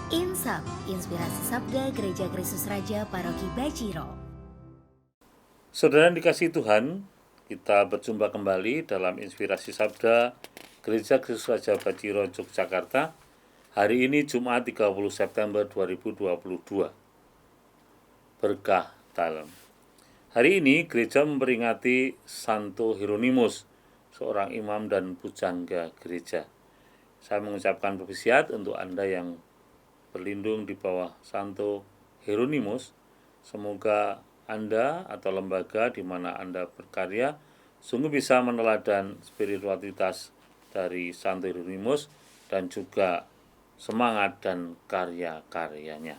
Insap, Inspirasi Sabda Gereja Kristus Raja Paroki Bajiro. Saudara yang dikasihi Tuhan, kita berjumpa kembali dalam Inspirasi Sabda Gereja Kristus Raja Bajiro, Yogyakarta. Hari ini Jumat 30 September 2022. Berkah dalam. Hari ini gereja memperingati Santo Hieronymus, seorang imam dan pujangga gereja. Saya mengucapkan propesiat untuk Anda yang berlindung di bawah Santo Hieronymus. Semoga Anda atau lembaga di mana Anda berkarya sungguh bisa meneladan spiritualitas dari Santo Hieronymus dan juga semangat dan karya-karyanya.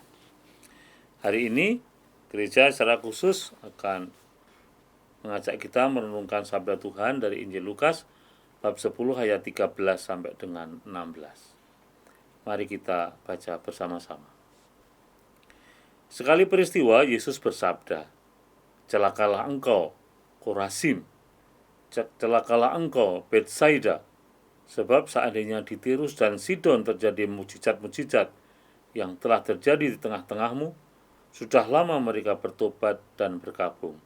Hari ini gereja secara khusus akan mengajak kita merenungkan sabda Tuhan dari Injil Lukas bab 10 ayat 13 sampai dengan 16. Mari kita baca bersama-sama. Sekali peristiwa Yesus bersabda, "Celakalah engkau, Korazim, celakalah engkau, Betsaida, sebab seandainya di Tirus dan Sidon terjadi mujizat-mujizat yang telah terjadi di tengah-tengahmu, sudah lama mereka bertobat dan berkabung.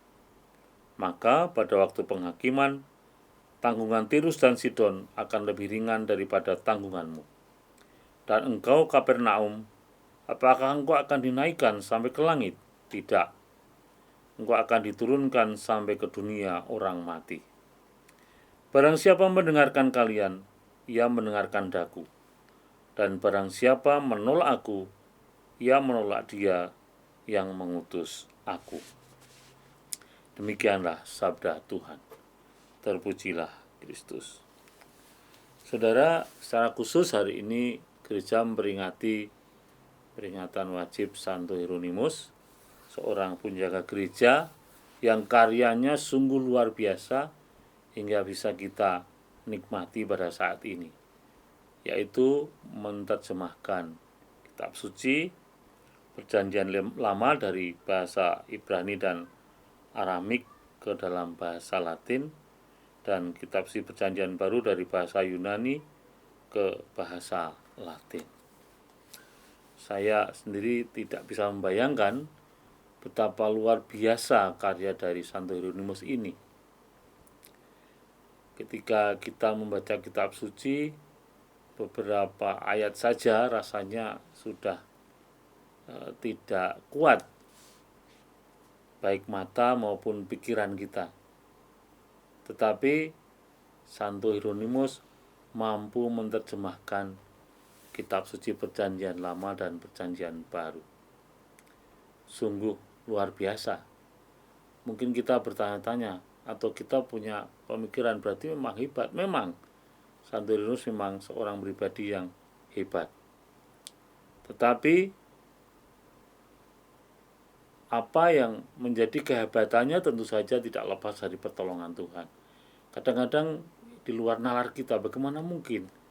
Maka pada waktu penghakiman, tanggungan Tirus dan Sidon akan lebih ringan daripada tanggunganmu. Dan engkau, Kapernaum, apakah engkau akan dinaikkan sampai ke langit? Tidak. Engkau akan diturunkan sampai ke dunia orang mati. Barang siapa mendengarkan kalian, ia mendengarkan daku. Dan barang siapa menolak aku, ia menolak dia yang mengutus aku." Demikianlah sabda Tuhan. Terpujilah Kristus. Saudara, secara khusus hari ini gereja memperingati peringatan wajib Santo Hieronymus, seorang penjaga gereja yang karyanya sungguh luar biasa hingga bisa kita nikmati pada saat ini, yaitu menerjemahkan kitab suci Perjanjian Lama dari bahasa Ibrani dan Aramik ke dalam bahasa Latin, dan kitab suci Perjanjian Baru dari bahasa Yunani ke bahasa Latin. Saya sendiri tidak bisa membayangkan betapa luar biasa karya dari Santo Hieronymus ini. Ketika kita membaca kitab suci, beberapa ayat saja rasanya sudah tidak kuat baik mata maupun pikiran kita. Tetapi Santo Hieronymus mampu menerjemahkan kitab suci Perjanjian Lama dan Perjanjian Baru. Sungguh luar biasa. Mungkin kita bertanya-tanya atau kita punya pemikiran berarti memang hebat. Memang Santo Hieronymus memang seorang pribadi yang hebat. Tetapi apa yang menjadi kehebatannya tentu saja tidak lepas dari pertolongan Tuhan. Kadang-kadang di luar nalar kita, bagaimana mungkin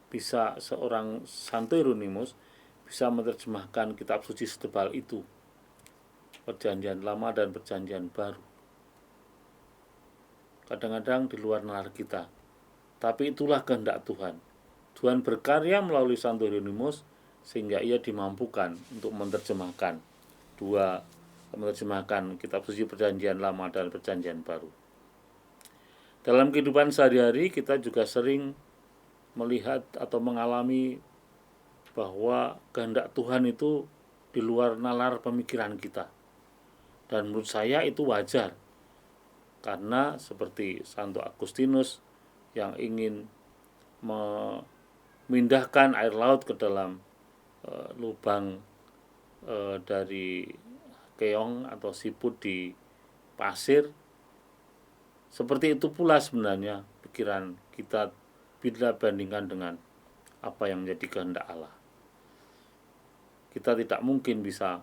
bisa seorang Santo Hieronymus bisa menerjemahkan kitab suci setebal itu, Perjanjian Lama dan Perjanjian Baru. Kadang-kadang di luar nalar kita, tapi itulah kehendak Tuhan. Tuhan berkarya melalui Santo Hieronymus sehingga ia dimampukan untuk menerjemahkan kitab suci Perjanjian Lama dan Perjanjian Baru. Dalam kehidupan sehari-hari kita juga sering melihat atau mengalami bahwa kehendak Tuhan itu di luar nalar pemikiran kita. Dan menurut saya itu wajar, karena seperti Santo Agustinus yang ingin memindahkan air laut ke dalam lubang dari keong atau siput di pasir, seperti itu pula sebenarnya pikiran kita bila bandingkan dengan apa yang menjadi kehendak Allah. Kita tidak mungkin bisa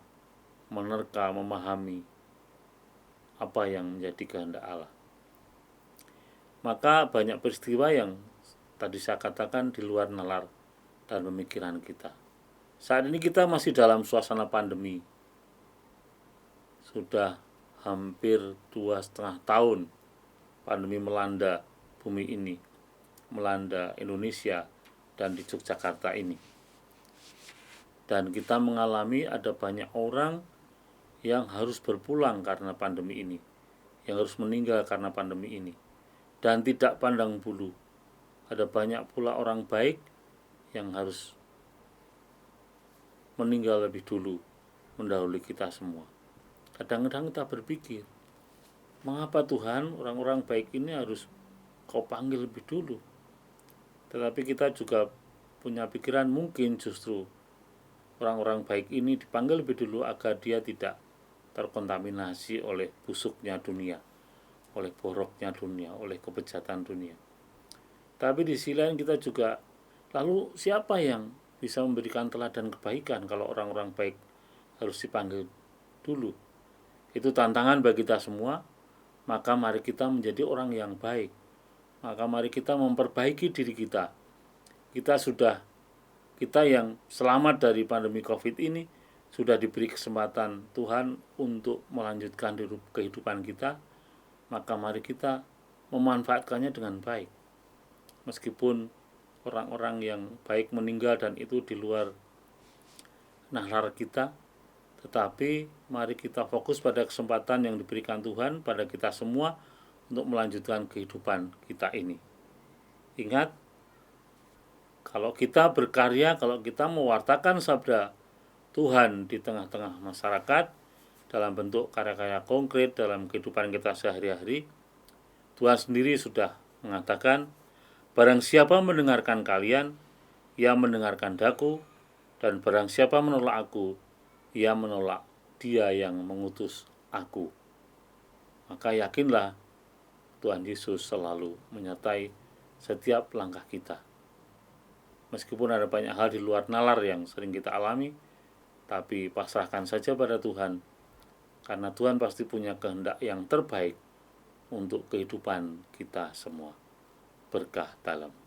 menerka, memahami apa yang menjadi kehendak Allah. Maka banyak peristiwa yang tadi saya katakan di luar nalar dan pemikiran kita. Saat ini kita masih dalam suasana pandemi. Sudah hampir 2,5 tahun pandemi melanda bumi ini, melanda Indonesia dan di Yogyakarta ini. Dan kita mengalami ada banyak orang yang harus berpulang karena pandemi ini, yang harus meninggal karena pandemi ini. Dan tidak pandang bulu, ada banyak pula orang baik yang harus meninggal lebih dulu, mendahului kita semua. Kadang-kadang kita berpikir, mengapa Tuhan orang-orang baik ini harus kau panggil lebih dulu? Tetapi kita juga punya pikiran, mungkin justru orang-orang baik ini dipanggil lebih dulu agar dia tidak terkontaminasi oleh busuknya dunia, oleh boroknya dunia, oleh kebejatan dunia. Tapi di sisi lain kita juga, lalu siapa yang bisa memberikan teladan kebaikan kalau orang-orang baik harus dipanggil dulu? Itu tantangan bagi kita semua. Maka mari kita menjadi orang yang baik. Maka mari kita memperbaiki diri kita. Kita yang selamat dari pandemi COVID ini sudah diberi kesempatan Tuhan untuk melanjutkan kehidupan kita. Maka mari kita memanfaatkannya dengan baik. Meskipun orang-orang yang baik meninggal dan itu di luar nalar kita, tetapi mari kita fokus pada kesempatan yang diberikan Tuhan pada kita semua untuk melanjutkan kehidupan kita ini. Ingat, kalau kita berkarya, kalau kita mewartakan sabda Tuhan di tengah-tengah masyarakat dalam bentuk karya-karya konkret dalam kehidupan kita sehari-hari, Tuhan sendiri sudah mengatakan, barang siapa mendengarkan kalian, ia mendengarkan daku, dan barang siapa menolak aku, ia menolak Dia yang mengutus aku. Maka yakinlah Tuhan Yesus selalu menyertai setiap langkah kita. Meskipun ada banyak hal di luar nalar yang sering kita alami, tapi pasrahkan saja pada Tuhan, karena Tuhan pasti punya kehendak yang terbaik untuk kehidupan kita semua. Berkah dalam.